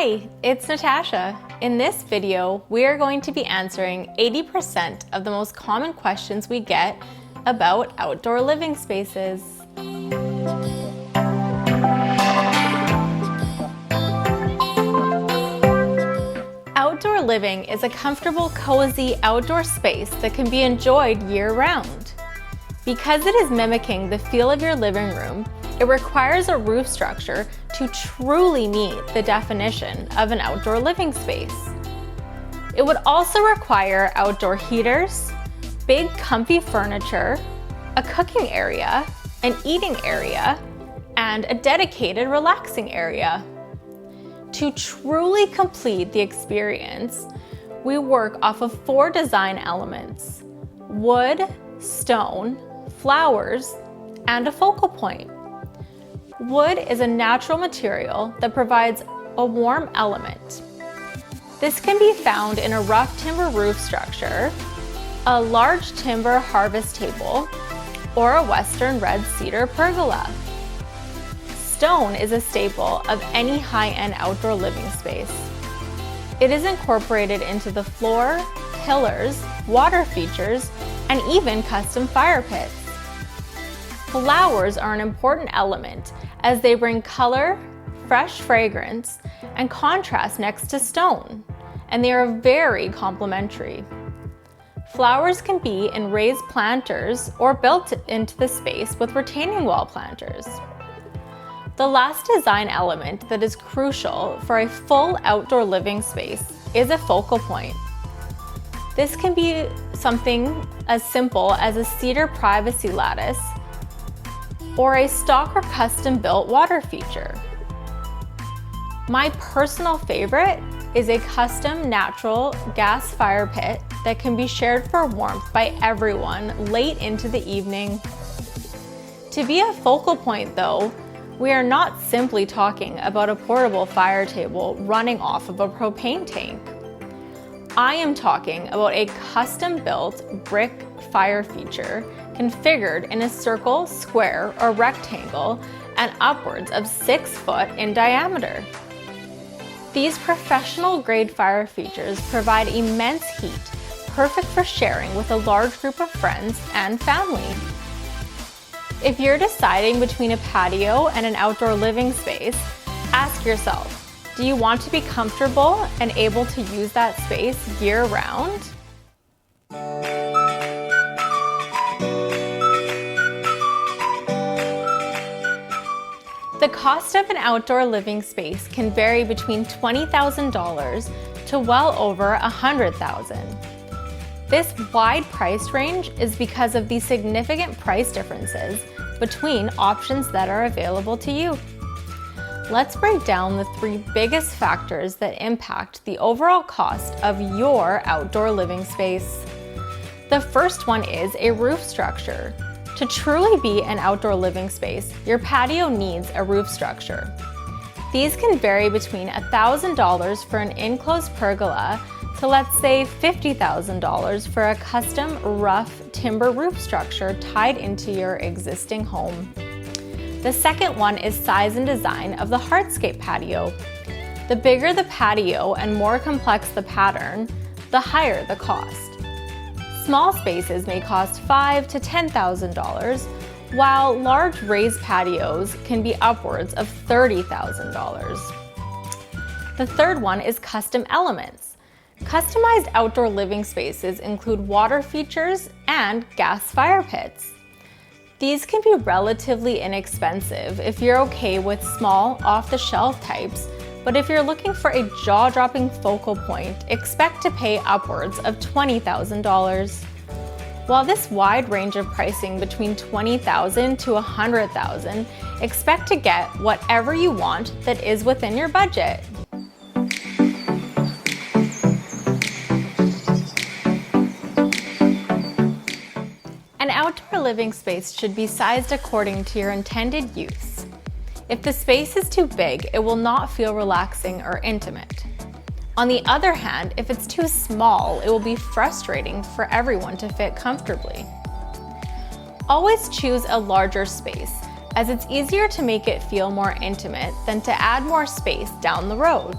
Hi, it's Natasha. In this video, we are going to be answering 80% of the most common questions we get about outdoor living spaces. Outdoor living is a comfortable, cozy outdoor space that can be enjoyed year-round. Because it is mimicking the feel of your living room, it requires a roof structure to truly meet the definition of an outdoor living space. It would also require outdoor heaters, big comfy furniture, a cooking area, an eating area, and a dedicated relaxing area. To truly complete the experience, we work off of 4 design elements: wood, stone, flowers, and a focal point. Wood is a natural material that provides a warm element. This can be found in a rough timber roof structure, a large timber harvest table, or a western red cedar pergola. Stone is a staple of any high-end outdoor living space. It is incorporated into the floor, pillars, water features, and even custom fire pits. Flowers are an important element as they bring color, fresh fragrance, and contrast next to stone, and they are very complementary. Flowers can be in raised planters or built into the space with retaining wall planters. The last design element that is crucial for a full outdoor living space is a focal point. This can be something as simple as a cedar privacy lattice or a stock or custom-built water feature. My personal favorite is a custom natural gas fire pit that can be shared for warmth by everyone late into the evening. To be a focal point though, we are not simply talking about a portable fire table running off of a propane tank. I am talking about a custom-built brick fire feature configured in a circle, square, or rectangle and upwards of 6 foot in diameter. These professional-grade fire features provide immense heat, perfect for sharing with a large group of friends and family. If you're deciding between a patio and an outdoor living space, ask yourself, do you want to be comfortable and able to use that space year-round? The cost of an outdoor living space can vary between $20,000 to well over $100,000. This wide price range is because of the significant price differences between options that are available to you. Let's break down the 3 biggest factors that impact the overall cost of your outdoor living space. The first one is a roof structure. To truly be an outdoor living space, your patio needs a roof structure. These can vary between $1,000 for an enclosed pergola to, let's say, $50,000 for a custom rough timber roof structure tied into your existing home. The second one is size and design of the hardscape patio. The bigger the patio and more complex the pattern, the higher the cost. Small spaces may cost $5,000 to $10,000, while large raised patios can be upwards of $30,000. The third one is custom elements. Customized outdoor living spaces include water features and gas fire pits. These can be relatively inexpensive if you're okay with small, off-the-shelf types, but if you're looking for a jaw-dropping focal point, expect to pay upwards of $20,000. While this wide range of pricing between $20,000 to $100,000, expect to get whatever you want that is within your budget. An outdoor living space should be sized according to your intended use. If the space is too big, it will not feel relaxing or intimate. On the other hand, if it's too small, it will be frustrating for everyone to fit comfortably. Always choose a larger space, as it's easier to make it feel more intimate than to add more space down the road.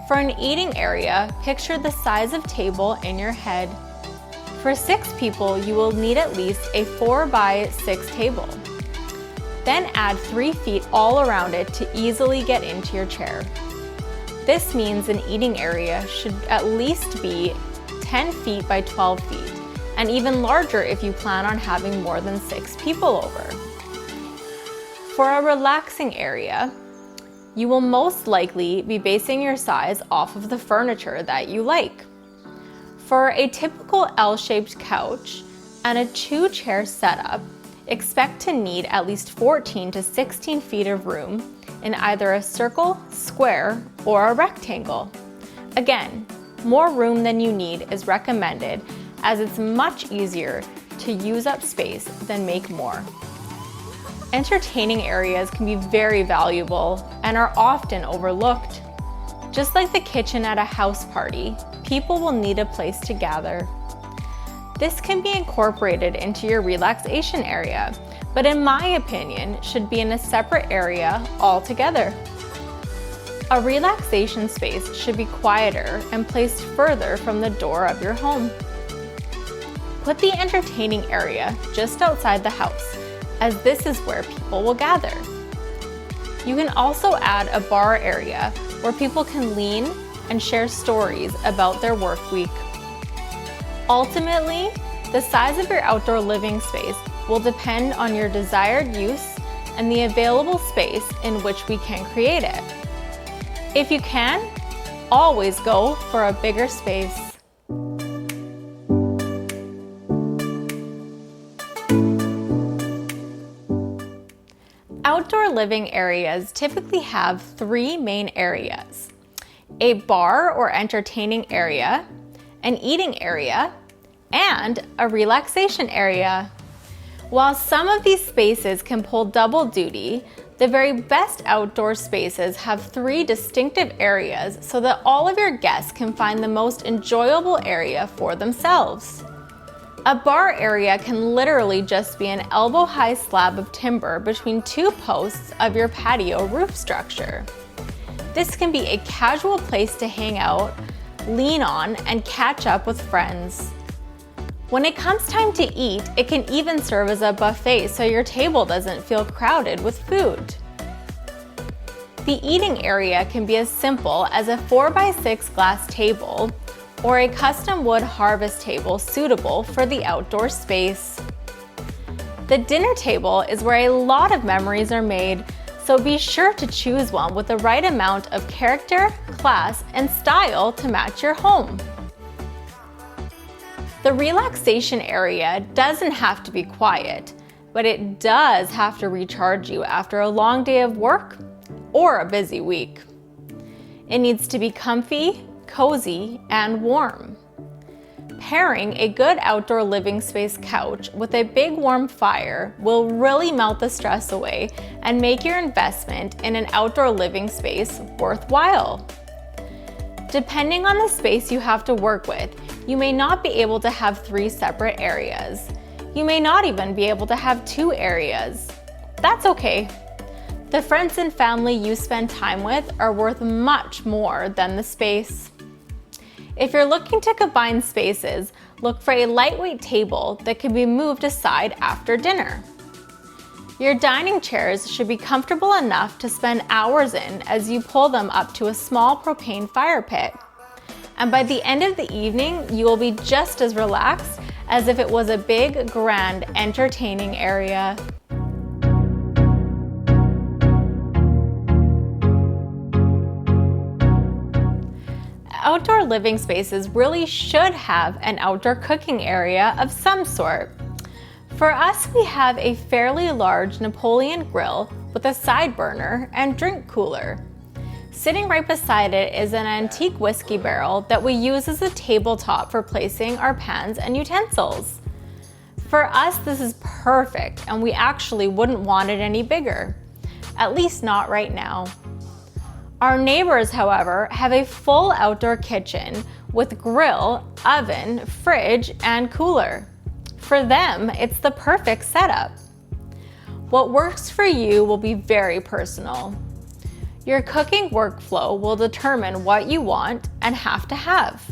For an eating area, picture the size of table in your head. For 6 people, you will need at least a 4x6 table. Then add 3 feet all around it to easily get into your chair. This means an eating area should at least be 10 feet by 12 feet, and even larger if you plan on having more than 6 people over. For a relaxing area, you will most likely be basing your size off of the furniture that you like. For a typical L-shaped couch and a 2-chair setup, expect to need at least 14 to 16 feet of room in either a circle, square, or a rectangle. Again, more room than you need is recommended, as it's much easier to use up space than make more. Entertaining areas can be very valuable and are often overlooked. Just like the kitchen at a house party, people will need a place to gather. This can be incorporated into your relaxation area, but in my opinion, should be in a separate area altogether. A relaxation space should be quieter and placed further from the door of your home. Put the entertaining area just outside the house, as this is where people will gather. You can also add a bar area where people can lean and share stories about their work week. Ultimately, the size of your outdoor living space will depend on your desired use and the available space in which we can create it. If you can, always go for a bigger space. Outdoor living areas typically have 3 main areas: a bar or entertaining area, an eating area, and a relaxation area. While some of these spaces can pull double duty, the very best outdoor spaces have 3 distinctive areas so that all of your guests can find the most enjoyable area for themselves. A bar area can literally just be an elbow-high slab of timber between 2 posts of your patio roof structure. This can be a casual place to hang out, lean on, and catch up with friends. When it comes time to eat, it can even serve as a buffet so your table doesn't feel crowded with food. The eating area can be as simple as a 4x6 glass table or a custom wood harvest table suitable for the outdoor space. The dinner table is where a lot of memories are made, so be sure to choose one with the right amount of character, class, and style to match your home. The relaxation area doesn't have to be quiet, but it does have to recharge you after a long day of work or a busy week. It needs to be comfy, cozy, and warm. Pairing a good outdoor living space couch with a big warm fire will really melt the stress away and make your investment in an outdoor living space worthwhile. Depending on the space you have to work with, you may not be able to have 3 separate areas. You may not even be able to have 2 areas. That's okay. The friends and family you spend time with are worth much more than the space. If you're looking to combine spaces, look for a lightweight table that can be moved aside after dinner. Your dining chairs should be comfortable enough to spend hours in as you pull them up to a small propane fire pit. And by the end of the evening, you will be just as relaxed as if it was a big, grand, entertaining area. Outdoor living spaces really should have an outdoor cooking area of some sort. For us, we have a fairly large Napoleon grill with a side burner and drink cooler. Sitting right beside it is an antique whiskey barrel that we use as a tabletop for placing our pans and utensils. For us, this is perfect, and we actually wouldn't want it any bigger, at least not right now. Our neighbors, however, have a full outdoor kitchen with grill, oven, fridge, and cooler. For them, it's the perfect setup. What works for you will be very personal. Your cooking workflow will determine what you want and have to have.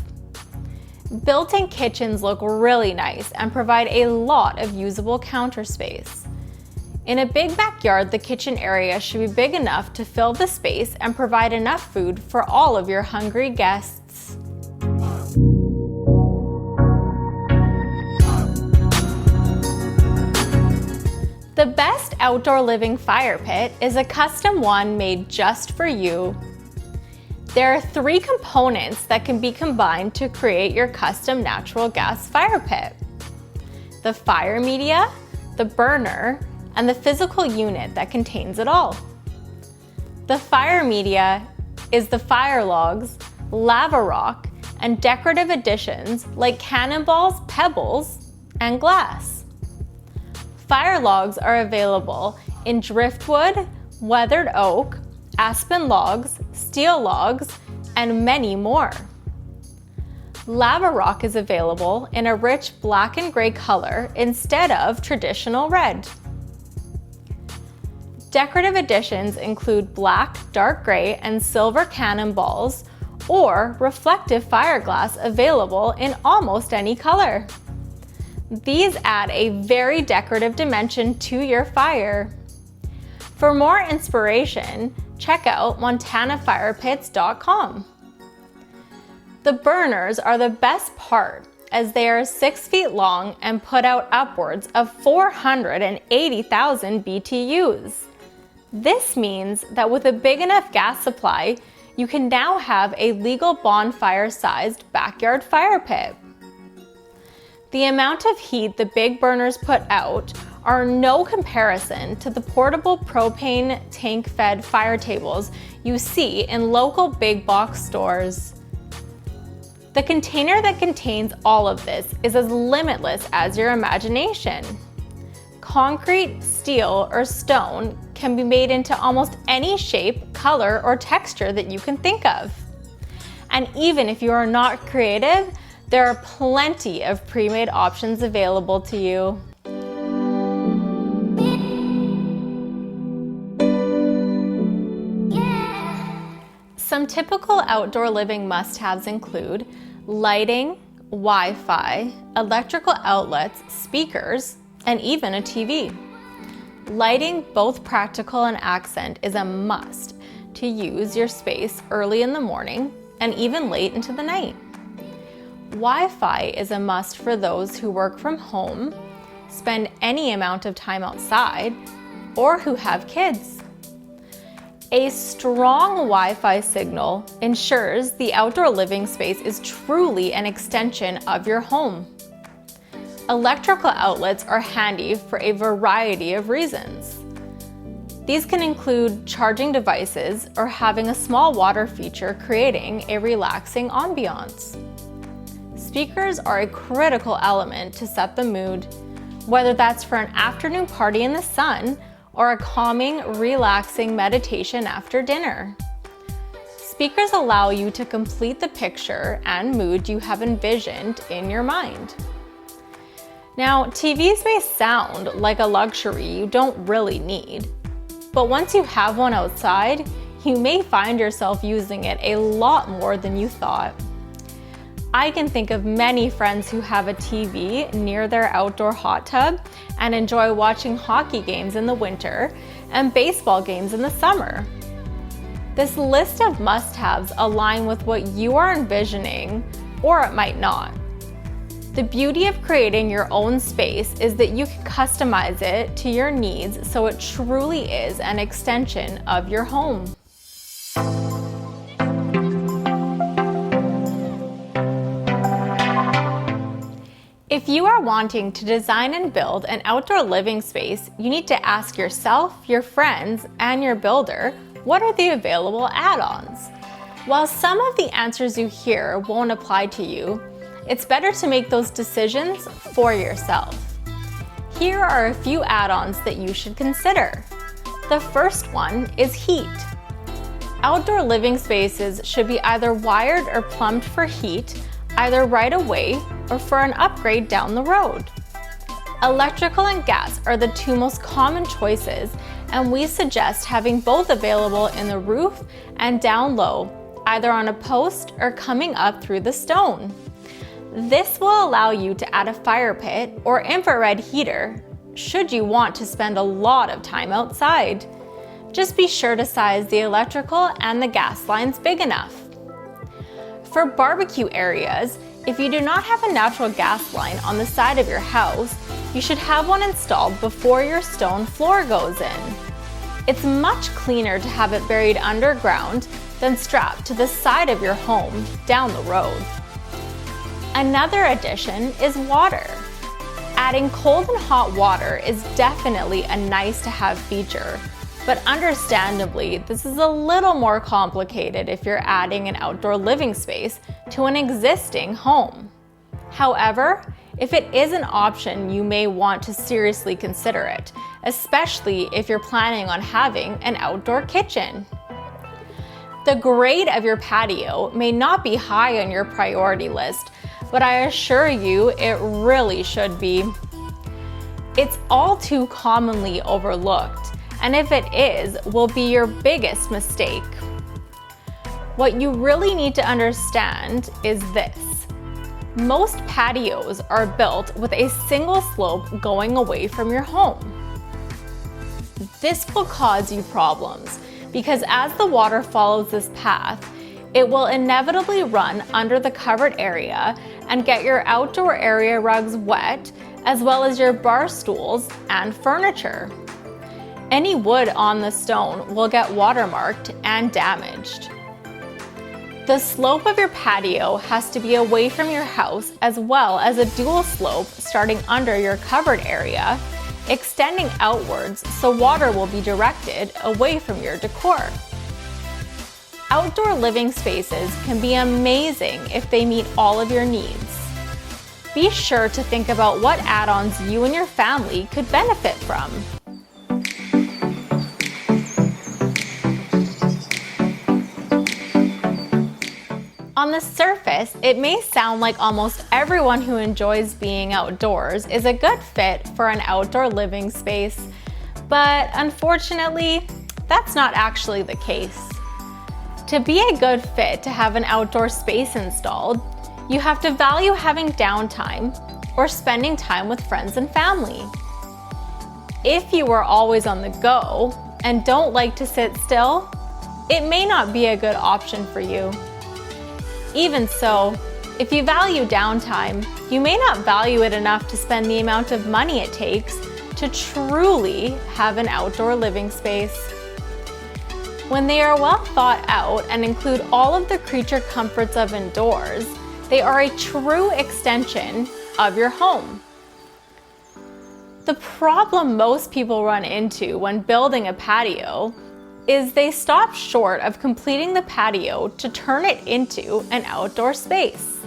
Built-in kitchens look really nice and provide a lot of usable counter space. In a big backyard, the kitchen area should be big enough to fill the space and provide enough food for all of your hungry guests. The best outdoor living fire pit is a custom one made just for you. There are 3 components that can be combined to create your custom natural gas fire pit: the fire media, the burner, and the physical unit that contains it all. The fire media is the fire logs, lava rock, and decorative additions like cannonballs, pebbles, and glass. Fire logs are available in driftwood, weathered oak, aspen logs, steel logs, and many more. Lava rock is available in a rich black and gray color instead of traditional red. Decorative additions include black, dark gray, and silver cannonballs, or reflective fireglass available in almost any color. These add a very decorative dimension to your fire. For more inspiration, check out montanafirepits.com. The burners are the best part as they are 6 feet long and put out upwards of 480,000 BTUs. This means that with a big enough gas supply, you can now have a legal bonfire-sized backyard fire pit. The amount of heat the big burners put out are no comparison to the portable propane tank-fed fire tables you see in local big box stores. The container that contains all of this is as limitless as your imagination. Concrete, steel, or stone can be made into almost any shape, color, or texture that you can think of. And even if you are not creative, there are plenty of pre-made options available to you. Some typical outdoor living must-haves include lighting, Wi-Fi, electrical outlets, speakers, and even a TV. Lighting, both practical and accent, is a must to use your space early in the morning and even late into the night. Wi-Fi is a must for those who work from home, spend any amount of time outside, or who have kids. A strong Wi-Fi signal ensures the outdoor living space is truly an extension of your home. Electrical outlets are handy for a variety of reasons. These can include charging devices or having a small water feature creating a relaxing ambiance. Speakers are a critical element to set the mood, whether that's for an afternoon party in the sun or a calming, relaxing meditation after dinner. Speakers allow you to complete the picture and mood you have envisioned in your mind. Now, TVs may sound like a luxury you don't really need, but once you have one outside, you may find yourself using it a lot more than you thought. I can think of many friends who have a TV near their outdoor hot tub and enjoy watching hockey games in the winter and baseball games in the summer. This list of must-haves align with what you are envisioning, or it might not. The beauty of creating your own space is that you can customize it to your needs so it truly is an extension of your home. If you are wanting to design and build an outdoor living space, you need to ask yourself, your friends, and your builder, what are the available add-ons? While some of the answers you hear won't apply to you, it's better to make those decisions for yourself. Here are a few add-ons that you should consider. The first one is heat. Outdoor living spaces should be either wired or plumbed for heat, either right away or for an upgrade down the road. Electrical and gas are the 2 most common choices, and we suggest having both available in the roof and down low, either on a post or coming up through the stone. This will allow you to add a fire pit or infrared heater should you want to spend a lot of time outside. Just be sure to size the electrical and the gas lines big enough. For barbecue areas, if you do not have a natural gas line on the side of your house, you should have one installed before your stone floor goes in. It's much cleaner to have it buried underground than strapped to the side of your home down the road. Another addition is water. Adding cold and hot water is definitely a nice to have feature, but understandably, this is a little more complicated if you're adding an outdoor living space to an existing home. However, if it is an option, you may want to seriously consider it, especially if you're planning on having an outdoor kitchen. The grade of your patio may not be high on your priority list, but I assure you it really should be. It's all too commonly overlooked, and if it is, will be your biggest mistake. What you really need to understand is this. Most patios are built with a single slope going away from your home. This will cause you problems because as the water follows this path, it will inevitably run under the covered area and get your outdoor area rugs wet, as well as your bar stools and furniture. Any wood on the stone will get watermarked and damaged. The slope of your patio has to be away from your house, as well as a dual slope starting under your covered area, extending outwards so water will be directed away from your decor. Outdoor living spaces can be amazing if they meet all of your needs. Be sure to think about what add-ons you and your family could benefit from. On the surface, it may sound like almost everyone who enjoys being outdoors is a good fit for an outdoor living space, but unfortunately, that's not actually the case. To be a good fit to have an outdoor space installed, you have to value having downtime or spending time with friends and family. If you are always on the go and don't like to sit still, it may not be a good option for you. Even so, if you value downtime, you may not value it enough to spend the amount of money it takes to truly have an outdoor living space. When they are well thought out and include all of the creature comforts of indoors, they are a true extension of your home. The problem most people run into when building a patio is they stop short of completing the patio to turn it into an outdoor space.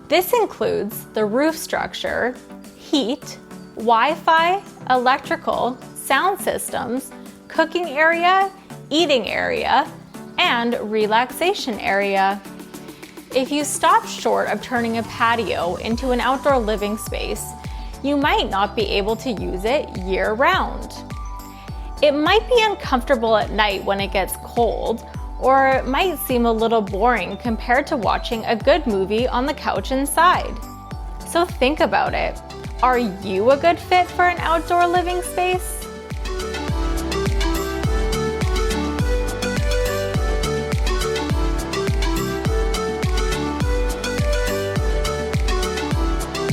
This includes the roof structure, heat, Wi-Fi, electrical, sound systems, cooking area, eating area, and relaxation area. If you stop short of turning a patio into an outdoor living space, you might not be able to use it year-round. It might be uncomfortable at night when it gets cold, or it might seem a little boring compared to watching a good movie on the couch inside. So think about it. Are you a good fit for an outdoor living space?